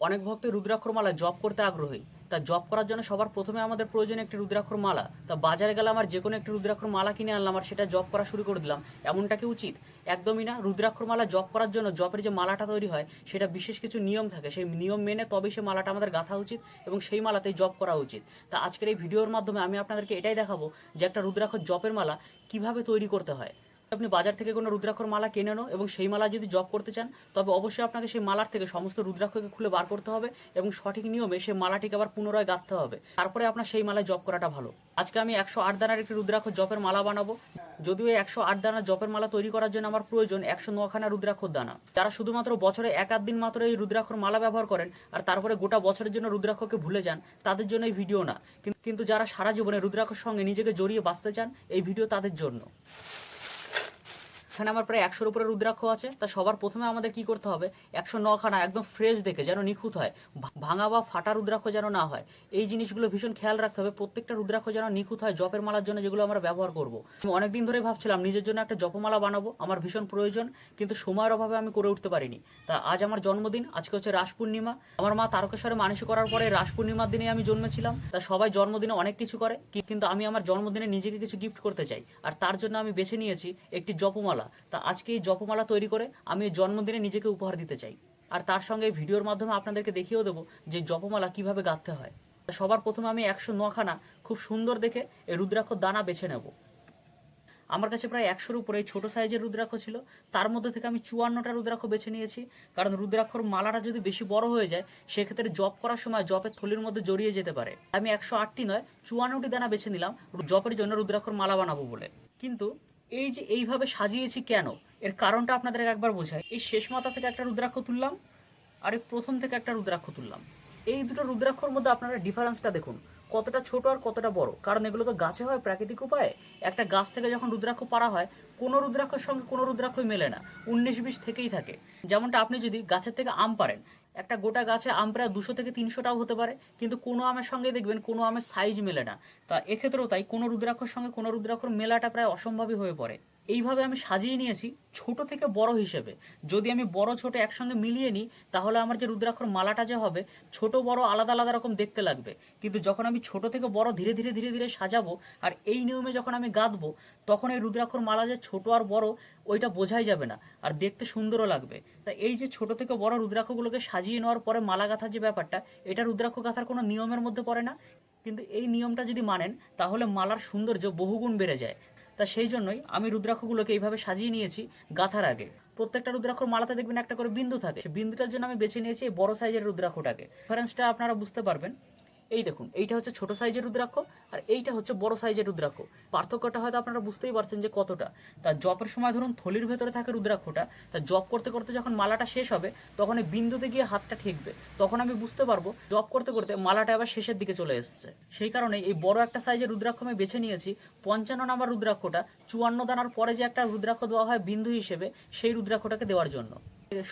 অনেক ভক্ত রুদ্রাক্ষর মালা জপ করতে আগ্রহী। তা জপ করার জন্য সবার প্রথমে আমাদের প্রয়োজন একটি রুদ্রাক্ষর মালা। তা বাজারে গেলাম আর যে কোনো একটি রুদ্রাক্ষর মালা কিনে আনলাম আর সেটা জপ করা শুরু করে দিলাম, এমনটা কি উচিত? একদমই না। রুদ্রাক্ষর মালা জপ করার জন্য জপের যে মালাটা তৈরি হয় সেটা বিশেষ কিছু নিয়ম থাকে, সেই নিয়ম মেনে তবেই সেই মালাটা আমাদের গাঁথা উচিত এবং সেই মালাতেই জপ করা উচিত। তা আজকের এই ভিডিওর মাধ্যমে আমি আপনাদেরকে এটাই দেখাবো যে একটা রুদ্রাক্ষর জপের মালা কিভাবে তৈরি করতে হয়। আপনি বাজার থেকে কোনো রুদ্রাক্ষর মালা কিনে নেন এবং সেই মালা যদি জপ করতে চান তবে অবশ্যই আপনাকে সেই মালার থেকে সমস্ত রুদ্রাক্ষকে খুলে বার করতে হবে এবং সঠিক নিয়মে সেই মালাটিকে আবার পুনরায় গাঁথতে হবে, তারপরে আপনার সেই মালায় জপ করাটা ভালো। আজকে আমি 108 দানার একটি রুদ্রাক্ষ জপের মালা বানাবো। যদিও 108 দানা জপের মালা তৈরি করার জন্য আমার প্রয়োজন 109 খানা রুদ্রাক্ষর দানা। যারা শুধুমাত্র বছরে এক আধ দিন মাত্র এই রুদ্রাক্ষর মালা ব্যবহার করেন আর তারপরে গোটা বছরের জন্য রুদ্রাক্ষকে ভুলে যান, তাদের জন্য এই ভিডিও না। কিন্তু যারা সারা জীবনে রুদ্রাক্ষর সঙ্গে নিজেকে জড়িয়ে বাঁচতে চান, এই ভিডিও তাদের জন্য। এখানে আমার প্রায় 100-র উপরে রুদ্রাক্ষ আছে। তা সবার প্রথমে আমাদের কি করতে হবে, 109 খানা একদম ফ্রেশ দেখে, যেন নিখুঁত হয়, ভাঙা বা ফাটা রুদ্রাক্ষ যেন না হয়, এই জিনিসগুলো ভীষণ খেয়াল রাখতে হবে। প্রত্যেকটা রুদ্রাক্ষ যেন নিখুঁত হয় জপের মালার জন্য, যেগুলো আমরা ব্যবহার করব। আমি অনেকদিন ধরে ভাবছিলাম নিজের জন্য একটা জপমালা বানাবো, আমার ভীষণ প্রয়োজন, কিন্তু সময়ের অভাবে আমি করে উঠতে পারিনি। তা আজ আমার জন্মদিন, আজকে হচ্ছে রাস পূর্ণিমা। আমার মা তারকেশ্বরে মানসিক করার পরে রাস পূর্ণিমার দিনে আমি জন্মেছিলাম। তা সবাই জন্মদিনে অনেক কিছু করে, কিন্তু আমি আমার জন্মদিনে নিজেকে কিছু গিফট করতে চাই, আর তার জন্য আমি বেছে নিয়েছি একটি জপমালা। তা আজকে এই জপমালা তৈরি করে আমি জন্মদিনে নিজেকে উপহার দিতে চাই, আর তার সঙ্গে এই ভিডিওর মাধ্যমে আপনাদেরকে দেখিয়েও দেবো যে জপমালা কিভাবে গাঁথতে হয়। সবার প্রথমে আমি 109 খানা খুব সুন্দর দেখে এই রুদ্রাক্ষর দানা বেছে নেব। আমার কাছে প্রায় 100-র উপরে ছোট সাইজের রুদ্রাক্ষ ছিল, তার মধ্যে থেকে আমি 54টা রুদ্রাক্ষ বেছে নিয়েছি। কারণ রুদ্রাক্ষর মালাটা যদি বেশি বড় হয়ে যায় সেক্ষেত্রে জপ করার সময় জপের থলির মধ্যে জড়িয়ে যেতে পারে। আমি 108টি নয় 54টি দানা বেছে নিলাম জপের জন্য রুদ্রাক্ষর মালা বানাবো বলে। কিন্তু এই যে এইভাবে সাজিয়েছি কেন, এর কারণটা আপনাদের একবার বোঝাই। এই শেষ মাথা থেকে একটা রুদ্রাক্ষ তুললাম আর এই প্রথম থেকে একটা রুদ্রাক্ষ তুললাম। এই দুটো রুদ্রাক্ষর মধ্যে আপনারা ডিফারেন্সটা দেখুন, কতটা ছোট আর কতটা বড়। কারণ এগুলো তো গাছে হয় প্রাকৃতিক উপায়ে। একটা গাছ থেকে যখন রুদ্রাক্ষ পাড়া হয় কোনো রুদ্রাক্ষের সঙ্গে কোনো রুদ্রাক্ষই মেলে না, 19-20 থেকেই থাকে। যেমনটা আপনি যদি গাছের থেকে আম পারেন, একটা গোটা গাছে আম প্রায় 200 থেকে 300টাও হতে পারে, কিন্তু কোনো আমের সঙ্গে দেখবেন কোনো আমের সাইজ মেলে না। তা এক্ষেত্রেও তাই, কোনো রুদ্রাক্ষর সঙ্গে কোনো রুদ্রাক্ষর মেলাটা প্রায় অসম্ভবই হয়ে পড়ে। এইভাবে আমি সাজিয়ে নিয়েছি ছোট থেকে বড় হিসেবে। যদি আমি বড় ছোট একসঙ্গে মিলিয়ে নিই তাহলে আমার যে রুদ্রাক্ষর মালাটা যে হবে ছোট বড় আলাদা আলাদা রকম দেখতে লাগবে। কিন্তু যখন আমি ছোট থেকে বড় ধীরে ধীরে ধীরে ধীরে সাজাবো আর এই নিয়মে যখন আমি গাঁথবো, তখন এই রুদ্রাক্ষর মালা যে ছোট আর বড় ওইটা বোঝাই যাবে না, আর দেখতে সুন্দরও লাগবে। তা এই যে ছোট থেকে বড় রুদ্রাক্ষগুলোকে সাজিয়ে নেওয়ার পরে মালা গাঁথার যে ব্যাপারটা, এটা রুদ্রাক্ষ গাঁথার কোনো নিয়মের মধ্যে পড়ে না, কিন্তু এই নিয়মটা যদি মানেন তাহলে মালার সৌন্দর্য বহুগুণ বেড়ে যায়। তা সেই জন্যই আমি রুদ্রাক্ষগুলোকে এইভাবে সাজিয়ে নিয়েছি গাঁথার আগে। প্রত্যেকটা রুদ্রাক্ষর মালাতে দেখবেন একটা করে বিন্দু থাকে, সেই বিন্দুটার জন্য আমি বেছে নিয়েছি এই বড় সাইজের রুদ্রাক্ষটাকে। ডিফারেন্সটা আপনারা বুঝতে পারবেন। এই দেখুন, এইটা হচ্ছে ছোট সাইজের রুদ্রাক্ষ আর এইটা হচ্ছে বড় সাইজের রুদ্রাক্ষ। পার্থক্যটা হয়তো আপনারা বুঝতেই পারছেন যে কতটা। তা জপের সময় ধরুন থলির ভেতরে থাকে রুদ্রাক্ষটা, তা জপ করতে করতে যখন মালাটা শেষ হবে তখন এই বিন্দুতে গিয়ে হাতটা ঠেকবে, তখন আমি বুঝতে পারবো জপ করতে করতে মালাটা আবার শেষের দিকে চলে এসেছে। সেই কারণে এই বড় একটা সাইজের রুদ্রাক্ষ আমি বেছে নিয়েছি। 55 নাম্বার রুদ্রাক্ষটা 54 দানার পরে যে একটা রুদ্রাক্ষ দেওয়া হয় বিন্দু হিসেবে, সেই রুদ্রাক্ষটাকে দেওয়ার জন্য।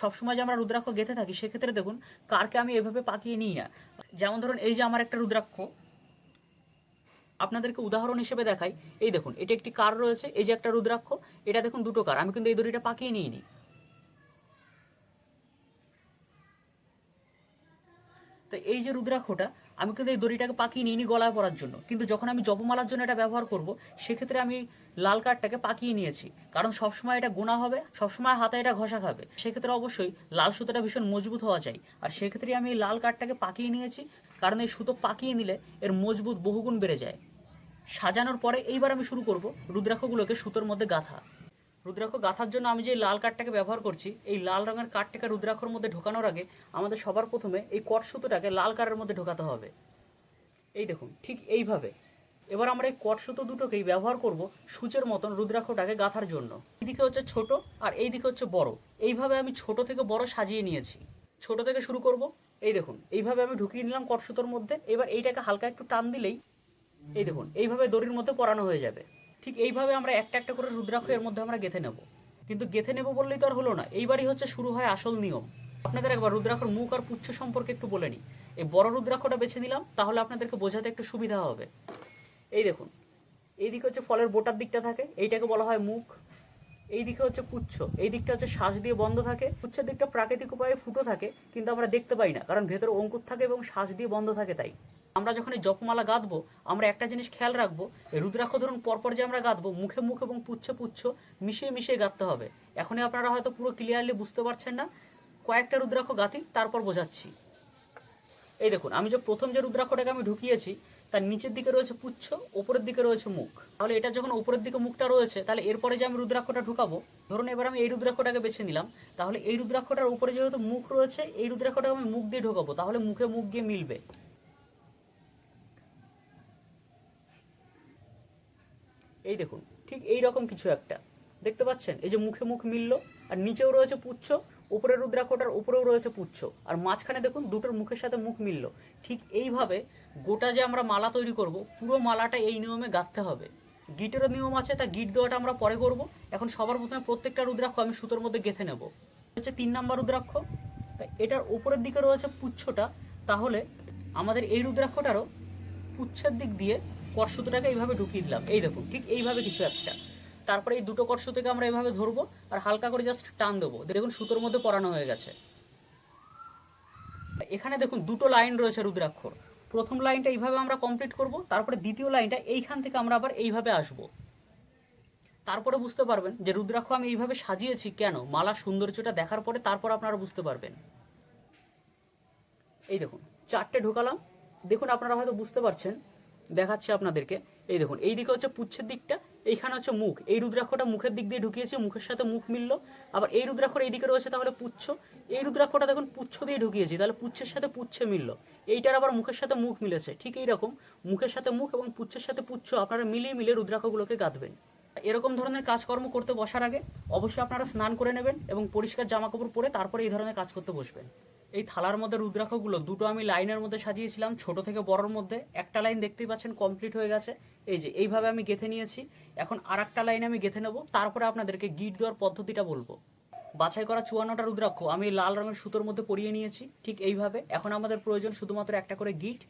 সবসময় যে আমরা রুদ্রাক্ষ গেঁথে থাকি সেক্ষেত্রে দেখুন কারকে আমি এভাবে পাকিয়ে নিই না। যেমন ধরুন এই যে আমার একটা রুদ্রাক্ষ, আপনাদেরকে উদাহরণ হিসেবে দেখাই। এই দেখুন এটা একটি কার রয়েছে, এই যে একটা রুদ্রাক্ষ, এটা দেখুন দুটো কার, আমি কিন্তু এই দড়িটা পাকিয়ে নিইনি। তো এই যে রুদ্রাক্ষটা আমি কিন্তু এই দড়িটাকে পাকিয়ে নিইনি গলায় পরার জন্য, কিন্তু যখন আমি জপমালার জন্য এটা ব্যবহার করব সেক্ষেত্রে আমি লাল কাঠটাকে পাকিয়ে নিয়েছি। কারণ সবসময় এটা গোনা হবে, সবসময় হাতে এটা ঘষা খাবে, সেক্ষেত্রে অবশ্যই লাল সুতোটা ভীষণ মজবুত হওয়া চাই। আর সেক্ষেত্রে আমি এই লাল কাঠটাকে পাকিয়ে নিয়েছি, কারণ এই সুতো পাকিয়ে নিলে এর মজবুত বহুগুণ বেড়ে যায়। সাজানোর পরে এইবার আমি শুরু করব রুদ্রাক্ষগুলোকে সুতোর মধ্যে গাঁথা। রুদ্রাক্ষ গাঁথার জন্য আমি যে লাল কাঠটাকে ব্যবহার করছি, এই লাল রঙের কাঠটাকে রুদ্রাক্ষর মধ্যে ঢোকানোর আগে আমাদের সবার প্রথমে এই কট সুতোটাকে লাল কাঠের মধ্যে ঢোকাতে হবে। এই দেখুন ঠিক এইভাবে। এবার আমরা এই কট সুতো দুটোকেই ব্যবহার করব সূচের মতন রুদ্রাক্ষটাকে গাঁথার জন্য। এইদিকে হচ্ছে ছোট আর এই দিকে হচ্ছে বড়। এইভাবে আমি ছোট থেকে বড় সাজিয়ে নিয়েছি। ছোট থেকে শুরু করব। এই দেখুন এইভাবে আমি ঢুকিয়ে নিলাম কট সুতোর মধ্যে। এবার এইটাকে হালকা একটু টান দিলেই এই দেখুন এইভাবে দড়ির মধ্যে পরানো হয়ে যাবে। ঠিক এইভাবে আমরা একটা একটা করে রুদ্রাক্ষ এর মধ্যে আমরা গেঁথে নেব। কিন্তু গেঁথে নেব বললেই তো আর হলো না, এইবারই হচ্ছে শুরু হয় আসল নিয়ম। আপনাদের একবার রুদ্রাক্ষর মুখ আর পুচ্ছ সম্পর্কে একটু বলে নিই। এই বড় রুদ্রাক্ষটা বেছে নিলাম, তাহলে আপনাদেরকে বোঝাতে একটু সুবিধা হবে। এই দেখুন এইদিকে হচ্ছে ফলের বোটার দিকটা থাকে, এইটাকে বলা হয় মুখ। এই দিকে হচ্ছে পুচ্ছ, এই দিকটা হচ্ছে শ্বাস দিয়ে বন্ধ থাকে, পুচ্ছের দিকটা প্রাকৃতিক উপায়ে ফুটো থাকে, কিন্তু আমরা দেখতে পাই না কারণ ভেতরে অঙ্কুর থাকে এবং শ্বাস দিয়ে বন্ধ থাকে। তাই আমরা যখন এই জপমালা গাঁথবো আমরা একটা জিনিস খেয়াল রাখবো, এই রুদ্রাক্ষ ধরুন পরপর যে আমরা গাঁথবো মুখে মুখ এবং পুচ্ছে পুচ্ছ মিশিয়ে মিশিয়ে গাঁথতে হবে। এখনই আপনারা হয়তো পুরো ক্লিয়ারলি বুঝতে পারছেন না, কয়েকটা রুদ্রাক্ষ গাঁথি তারপর বোঝাচ্ছি। এই দেখুন আমি যে প্রথম যে রুদ্রাক্ষটাকে আমি ঢুকিয়েছি তার নিচের দিকে রয়েছে পুচ্ছ, ওপরের দিকে রয়েছে মুখ। তাহলে এটা যখন ওপরের দিকে মুখটা রয়েছে তাহলে এরপরে যে আমি রুদ্রাক্ষটা ঢুকাবো, ধরুন এবার আমি এই রুদ্রাক্ষটাকে বেছে নিলাম, তাহলে এই রুদ্রাক্ষটার উপরে যেহেতু মুখ রয়েছে এই রুদ্রাক্ষটাকে আমি মুখ দিয়ে ঢোকাবো, তাহলে মুখে মুখ গিয়ে মিলবে। এই দেখুন ঠিক এই রকম কিছু একটা দেখতে পাচ্ছেন, এই যে মুখে মুখ মিলল, আর নিচেও রয়েছে পুচ্ছ, উপরের রুদ্রাক্ষটার উপরেও রয়েছে পুচ্ছ, আর মাঝখানে দেখুন দুটোর মুখের সাথে মুখ মিলল। ঠিক এইভাবে গোটা যে আমরা মালা তৈরি করব পুরো মালাটা এই নিয়মে গাঁথতে হবে। গিটেরও নিয়ম আছে, তা গিট দেওয়াটা আমরা পরে করব। এখন সবার প্রথমে প্রত্যেকটা রুদ্রাক্ষ আমি সুতোর মধ্যে গেঁথে নেব। হচ্ছে 3 নাম্বার রুদ্রাক্ষ, তাই এটার উপরের দিকে রয়েছে পুচ্ছটা, তাহলে আমাদের এই রুদ্রাক্ষটারও পুচ্ছের দিক দিয়ে কটসুতোটাকে এইভাবে ঢুকিয়ে দিলাম। এই দেখুন ঠিক এইভাবে কিছু একটা, তারপরে এই দুটো কটসুতোকে আমরা এইভাবে ধরবো আর হালকা করে জাস্ট টান দেবো, দেখুন সুতোর মধ্যে পরানো হয়ে গেছে। এখানে দেখুন দুটো লাইন রয়েছে রুদ্রাক্ষর, প্রথম লাইনটা এইভাবে আমরা কমপ্লিট করব, তারপরে দ্বিতীয় লাইনটা এইখান থেকে আমরা আবার এইভাবে আসব। তারপরে বুঝতে পারবেন যে রুদ্রাক্ষ আমি এইভাবে সাজিয়েছি কেন, মালার সৌন্দর্যটা দেখার পরে তারপর আপনারা বুঝতে পারবেন। এই দেখুন 4টে ঢোকালাম, দেখুন আপনারা হয়তো বুঝতে পারছেন, দেখাচ্ছি আপনাদেরকে। এই দেখুন এই দিকে হচ্ছে পুচ্ছের দিকটা, এইখানে হচ্ছে মুখ, এই রুদ্রাক্ষটা মুখের দিক দিয়ে ঢুকিয়েছি, মুখের সাথে মুখ মিলল। আবার এই রুদ্রাক্ষর এই দিকে রয়েছে তাহলে পুচ্ছ, এই রুদ্রাক্ষটা দেখুন পুচ্ছ দিয়ে ঢুকিয়েছি, তাহলে পুচ্ছের সাথে পুচ্ছে মিলল। এইটার আবার মুখের সাথে মুখ মিলেছে, ঠিক এইরকম মুখের সাথে মুখ এবং পুচ্ছের সাথে পুচ্ছ আপনারা মিলিয়ে মিলিয়ে রুদ্রাক্ষগুলোকে গাঁথবেন। এরকম ধরনের কাজকর্ম করতে বসার আগে অবশ্যই আপনারা স্নান করে নেবেন এবং পরিষ্কার জামাকাপড় পরে তারপরে এই ধরনের কাজ করতে বসবেন। এই থালার মধ্যে রুদ্রাক্ষগুলো দুটো আমি লাইনের মধ্যে সাজিয়েছিলাম, ছোট থেকে বড়র মধ্যে। একটা লাইন দেখতেই পাচ্ছেন কমপ্লিট হয়ে গেছে, এই যে এইভাবে আমি গেঁথে নিয়েছি। এখন আর একটা লাইন আমি গেঁথে নেব, তারপরে আপনাদেরকে গিট দেওয়ার পদ্ধতিটা বলবো। বাছাই করা 54টা রুদ্রাক্ষ আমি লাল রঙের সুতোর মধ্যে পরিয়ে নিয়েছি ঠিক এইভাবে। এখন আমাদের প্রয়োজন শুধুমাত্র একটা করে গিট,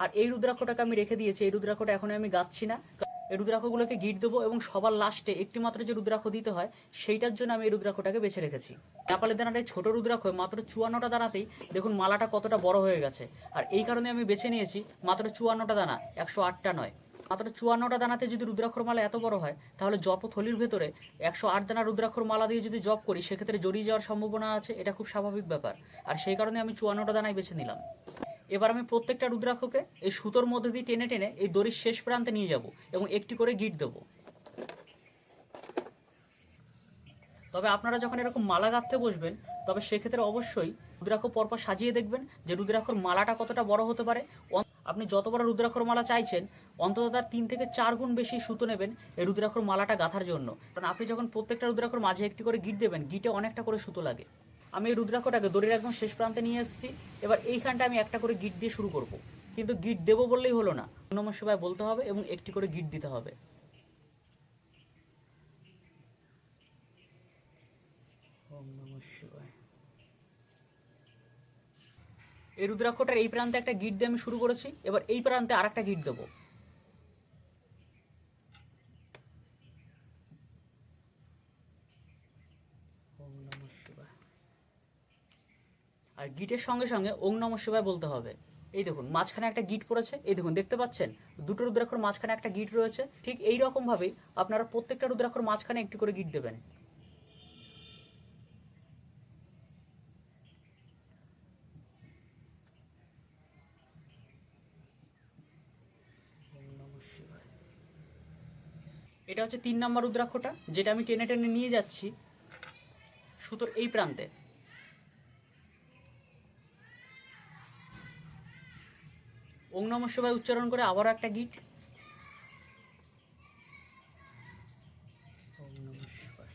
আর এই রুদ্রাক্ষটাকে আমি রেখে দিয়েছি, এই রুদ্রাক্ষটা এখন আমি গাচ্ছি না। এই রুদ্রাক্ষগুলোকে গিট দেবো এবং সবার লাস্টে একটি মাত্র যে রুদ্রাক্ষ দিতে হয় সেইটার জন্য আমি এই রুদ্রাক্ষটাকে বেছে রেখেছি। নেপালের দানার এই ছোটো রুদ্রাক্ষ মাত্র 54টা দানাতেই দেখুন মালাটা কতটা বড় হয়ে গেছে, আর এই কারণে আমি বেছে নিয়েছি মাত্র 54টা দানা, 108টা নয়। মাত্র 54টা দানাতে যদি রুদ্রাক্ষর মালা এত বড় হয়, তাহলে জপ থলির ভেতরে 108 দানা রুদ্রাক্ষর মালা দিয়ে যদি জপ করি সেক্ষেত্রে জড়িয়ে যাওয়ার সম্ভাবনা আছে, এটা খুব স্বাভাবিক ব্যাপার। আর সেই কারণে আমি 54টা দানাই বেছে নিলাম। এবার আমি প্রত্যেকটা রুদ্রাক্ষকে এই সুতোর মধ্যে দিয়ে টেনে টেনে এই দড়ির শেষ প্রান্তে নিয়ে যাব এবং একটি করে গিট দেবো। তবে আপনারা যখন এরকম মালা গাঁথতে বসবেন তবে সেক্ষেত্রে অবশ্যই রুদ্রাক্ষ পরপর সাজিয়ে দেখবেন যে রুদ্রাক্ষর মালাটা কতটা বড় হতে পারে। আপনি যত বড় রুদ্রাক্ষর মালা চাইছেন অন্তত তার 3 থেকে 4 গুণ বেশি সুতো নেবেন এই রুদ্রাক্ষর মালাটা গাঁথার জন্য, কারণ আপনি যখন প্রত্যেকটা রুদ্রাক্ষর মাঝে একটি করে গিট দেবেন গিটে অনেকটা করে সুতো লাগে। আমি এই রুদ্রাক্ষটাকে দড়ির একদম শেষ প্রান্তে নিয়ে এসেছি, এবার এইখানটা আমি একটা করে গিট দিয়ে শুরু করব। কিন্তু গিট দেবো বললেই হলো না, নমঃ শিবায় বলতে হবে এবং একটি করে গিট দিতে হবে। ওম নমঃ শিবায়। এই রুদ্রাক্ষটার এই প্রান্তে একটা গিট দিয়ে আমি শুরু করেছি, এবার এই প্রান্তে আর একটা গিট দেবো। ওম নমঃ শিবায়। আর গিটের সঙ্গে সঙ্গে ওম নমঃ শিবায় বলতে হবে। এই দেখুন মাঝখানে একটা গিট পড়েছে, এই দেখুন দেখতে পাচ্ছেন দুটো রুদ্রাক্ষর মাঝখানে একটা গিট রয়েছে। ঠিক এই রকম ভাবেই আপনারা প্রত্যেকটা রুদ্রাক্ষর মাঝখানে একটি করে গিট দেবেন। এটা হচ্ছে 3 নম্বর রুদ্রাক্ষটা, যেটা আমি টেনে টেনে নিয়ে যাচ্ছি সুতোর এই প্রান্তে। ওম নমঃ শিবায় উচ্চারণ করে আবারও একটা গিট। ওম নমঃ শিবায়।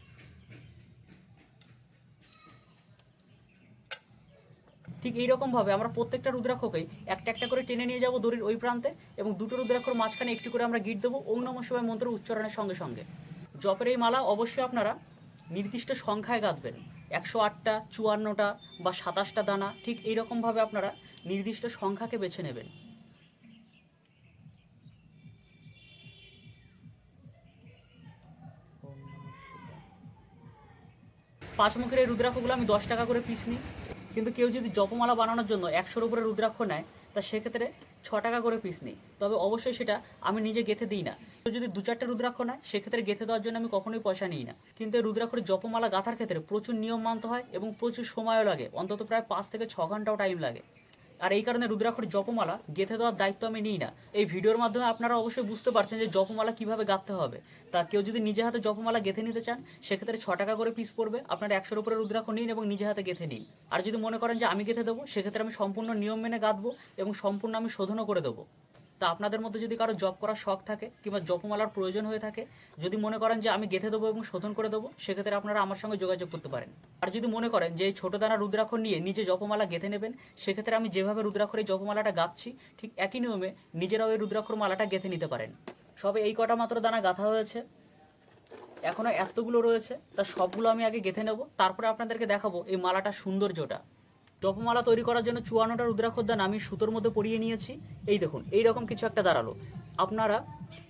ঠিক এইরকম ভাবে আমরা প্রত্যেকটা রুদ্রাক্ষকেই একটা একটা করে টেনে নিয়ে যাব দড়ির ওই প্রান্তে এবং দুটো রুদ্রাক্ষর মাঝখানে একটি করে আমরা গিট দেবো ওম নমঃ শিবায় মন্ত্র উচ্চারণের সঙ্গে সঙ্গে। জপের এই মালা অবশ্যই আপনারা নির্দিষ্ট সংখ্যায় গাঁথবেন, 108টা 54টা বা 27টা দানা, ঠিক এইরকমভাবে আপনারা নির্দিষ্ট সংখ্যাকে বেছে নেবেন। পাঁচমুখের এই রুদ্রাক্ষগুলো আমি 10 টাকা করে পিস নিই, কিন্তু কেউ যদি জপমালা বানানোর জন্য 100-র উপরে রুদ্রাক্ষ নেয় তা সেক্ষেত্রে 6 টাকা করে পিস নিই। তবে অবশ্যই সেটা আমি নিজে গেঁথে দিই না। কেউ যদি 2-4টে রুদ্রাক্ষ নেয় সেক্ষেত্রে গেঁথে দেওয়ার জন্য আমি কখনোই পয়সা নিই না। কিন্তু এই রুদ্রাক্ষর জপমালা গাঁথার ক্ষেত্রে প্রচুর নিয়ম মানতে হয় এবং প্রচুর সময়ও লাগে, অন্তত প্রায় 5 থেকে 6 ঘন্টাও টাইম লাগে। আর এই কারণে রুদ্রাক্ষর জপমালা গেঁথে দেওয়ার দায়িত্ব আমি নিই না। এই ভিডিওর মাধ্যমে আপনারা অবশ্যই বুঝতে পারছেন যে জপমালা কিভাবে গাঁথতে হবে। তা কেউ যদি নিজে হাতে জপমালা গেঁথে নিতে চান সেক্ষেত্রে 6 টাকা করে পিস পড়বে। আপনারা 100-র উপরে রুদ্রাক্ষ নিন এবং নিজে হাতে গেঁথে নিন। আর যদি মনে করেন যে আমি গেঁথে দেবো সেক্ষেত্রে আমি সম্পূর্ণ নিয়ম মেনে গাঁথবো এবং সম্পূর্ণ আমি শোধনও করে দেবো। তা আপনাদের মধ্যে যদি কারো জপ করার শখ থাকে কিংবা জপমালার প্রয়োজন হয়ে থাকে, যদি মনে করেন যে আমি গেঁথে দেবো এবং শোধন করে দেবো, সেক্ষেত্রে আপনারা আমার সঙ্গে যোগাযোগ করতে পারেন। আর যদি মনে করেন যে এই ছোটো দানা রুদ্রাক্ষ নিয়ে নিজে জপমালা গেঁথে নেবেন, সেক্ষেত্রে আমি যেভাবে রুদ্রাক্ষর এই জপমালাটা গাঁথছি ঠিক একই নিয়মে নিজেরাও এই রুদ্রাক্ষর মালাটা গেঁথে নিতে পারেন। সবে এই কটা মাত্র দানা গাঁথা হয়েছে, এখনও এতগুলো রয়েছে। তা সবগুলো আমি আগে গেঁথে নেব, তারপরে আপনাদেরকে দেখাবো এই মালাটার সৌন্দর্যটা। জপমালা তৈরি করার জন্য 54টা রুদ্রাক্ষর দান আমি সুতোর মধ্যে পরিয়ে নিয়েছি। এই দেখুন এইরকম কিছু একটা দাঁড়ালো। আপনারা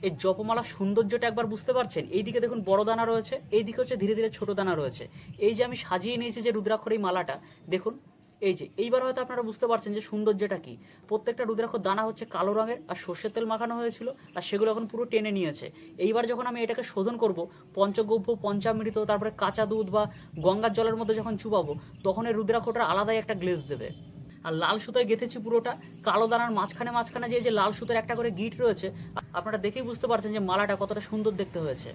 এই জপমালার সৌন্দর্যটা একবার বুঝতে পারছেন? এইদিকে দেখুন বড় দানা রয়েছে, এইদিকে হচ্ছে ধীরে ধীরে ছোট দানা রয়েছে। এই যে আমি সাজিয়ে নিয়েছি যে রুদ্রাক্ষর এই মালাটা দেখুন, এই যে এইবার হয়তো আপনারা বুঝতে পারছেন যে সৌন্দর্যটা কি। প্রত্যেকটা রুদ্রাক্ষর দানা হচ্ছে কালো রঙের আর সর্ষের তেল মাখানো হয়েছিল, আর সেগুলো এখন পুরো টেনে নিয়েছে। এইবার যখন আমি এটাকে শোধন করব পঞ্চগব্য, পঞ্চামৃত, তারপরে কাঁচা দুধ বা গঙ্গার জলের মধ্যে যখন চুবাবো, তখন এই রুদ্রাক্ষটার আলাদাই একটা গ্লেজ দেবে। আর লাল সুতোয় গেঁথেছি পুরোটা। কালো দানার মাঝখানে মাঝখানে যে লাল সুতোর একটা করে গিট রয়েছে, আপনারা দেখেই বুঝতে পারছেন যে মালাটা কতটা সুন্দর দেখতে হয়েছে।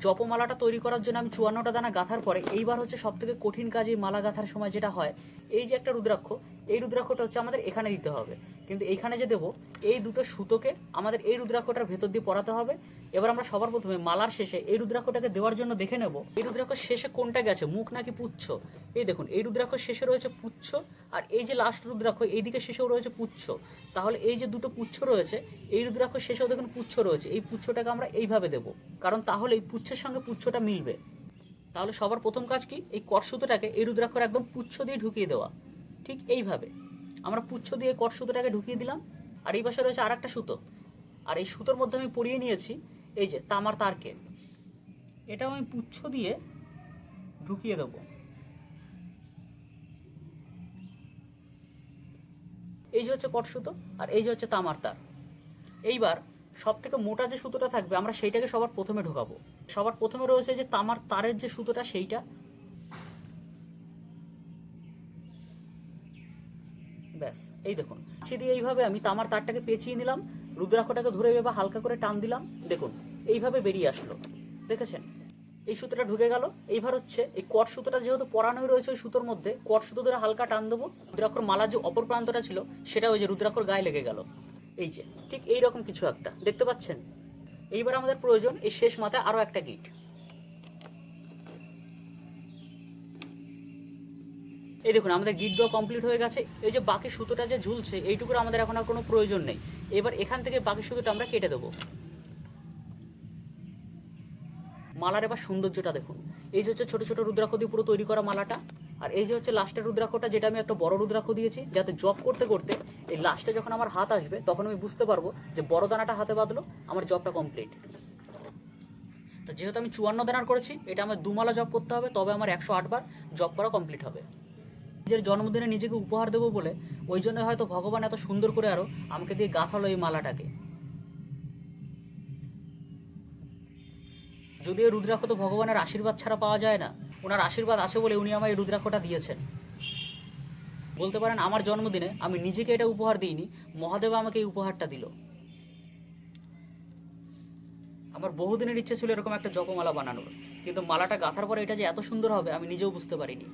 জপমালাটা তৈরি করার জন্য আমি 54টা দানা গাঁথার পরে এইবার হচ্ছে সব থেকে কঠিন কাজ এই মালা গাঁথার সময় যেটা হয়, এই যে একটা রুদ্রাক্ষ, এই রুদ্রাক্ষটা হচ্ছে আমাদের এখানে দিতে হবে। কিন্তু এইখানে যে দেবো, এই দুটো সুতোকে আমাদের এই রুদ্রাক্ষটার ভেতর দিয়ে পরাতে হবে। এবার আমরা সবার প্রথমে মালার শেষে এই রুদ্রাক্ষটাকে দেওয়ার জন্য দেখে নেব এই রুদ্রাক্ষর শেষে কোনটা গেছে, মুখ নাকি পুচ্ছ। এই দেখুন এই রুদ্রাক্ষর শেষে রয়েছে পুচ্ছ, আর এই যে লাস্ট রুদ্রাক্ষ এইদিকে শেষেও রয়েছে পুচ্ছ। তাহলে এই যে দুটো পুচ্ছ রয়েছে, এই রুদ্রাক্ষর শেষেও দেখুন পুচ্ছ রয়েছে। এই পুচ্ছটাকে আমরা এইভাবে দেবো, কারণ তাহলে এই পুচ্ছের সঙ্গে পুচ্ছটা মিলবে। তাহলে সবার প্রথম কাজ কি, এই কট সুতোটাকে এই রুদ্রাক্ষর একদম পুচ্ছ দিয়ে ঢুকিয়ে দেওয়া। ঠিক এইভাবে আমরা পুচ্ছ দিয়ে কট সুতোটাকে ঢুকিয়ে দিলাম। আর এই পাশে রয়েছে আর একটা সুতো, আর এই সুতোর মধ্যে আমি পরিয়ে নিয়েছি এই যে তামার তারকে। এটাও আমি পুচ্ছ দিয়ে ঢুকিয়ে দেবো। এই যে হচ্ছে কট সুতো, আর এই যে হচ্ছে তামার তার। এইবার সব থেকে মোটা যে সুতোটা থাকবে আমরা সেইটাকে সবার প্রথমে ঢোকাবো। সবার প্রথমে রয়েছে যে তামার তারের যে সুতোটা, সেইটা। ব্যাস এই দেখুন কাছি দিয়ে এইভাবে আমি তামার তারটাকে পেঁচিয়ে নিলাম, রুদ্রাক্ষটাকে ধরে এবার হালকা করে টান দিলাম, দেখুন এইভাবে বেরিয়ে আসলো। দেখেছেন এই সুতোটা ঢুকে গেল। এইবার হচ্ছে এই কট সুতোটা যেহেতু পরানোই রয়েছে ওই সুতোর মধ্যে, কট সুতো ধরে হালকা টান দেবো, রুদ্রাক্ষর মালার যে অপর প্রান্তটা ছিল সেটা ওই যে রুদ্রাক্ষর গায়ে লেগে গেল। এই যে ঠিক এইরকম কিছু একটা দেখতে পাচ্ছেন। এইবার আমাদের প্রয়োজন এই শেষ মাথায় আরো একটা গিট। এই দেখুন আমাদের গিট দেওয়া কমপ্লিট হয়ে গেছে। এই যে বাকি সুতোটা যে ঝুলছে এইটুকুর আমাদের এখন আর কোনো প্রয়োজন নেই। এবার এখান থেকে বাকি সুতোটা আমরা কেটে দেবো। মালার এবার সৌন্দর্যটা দেখুন। এই যে হচ্ছে ছোট ছোট রুদ্রাক্ষ দিয়ে পুরো তৈরি করা মালাটা, আর এই যে হচ্ছে লাস্টের রুদ্রাক্ষটা যেটা আমি একটা বড় রুদ্রাক্ষ দিয়েছি, যাতে জব করতে করতে এই লাস্টে যখন আমার হাত আসবে তখন আমি বুঝতে পারবো যে বড় দানাটা হাতে বাঁধলো, আমার জবটা কমপ্লিট। তো যেহেতু আমি 54 দানার করেছি, এটা আমার 2 মালা জব করতে হবে, তবে আমার 108 বার জব করা কমপ্লিট হবে। নিজের জন্মদিনে নিজেকে উপহার দেবো বলে ওই জন্য হয়তো ভগবান এত সুন্দর করে আরও আমাকে দিয়ে গাঁথালো এই মালাটাকে। যদিও রুদ্রাক্ষ তো ভগবানের আশীর্বাদ ছাড়া পাওয়া যায় না, ওনার আশীর্বাদ আছে বলে উনি আমায় এই রুদ্রাক্ষটা দিয়েছেন। বলতে পারেন আমার জন্মদিনে আমি নিজেকে এটা উপহার দিইনি, মহাদেব আমাকে এই উপহারটা দিল। আমার বহুদিনের ইচ্ছে ছিল এরকম একটা জপমালা বানানোর, কিন্তু মালাটা গাঁথার পরে এটা যে এত সুন্দর হবে আমি নিজেও বুঝতে পারিনি।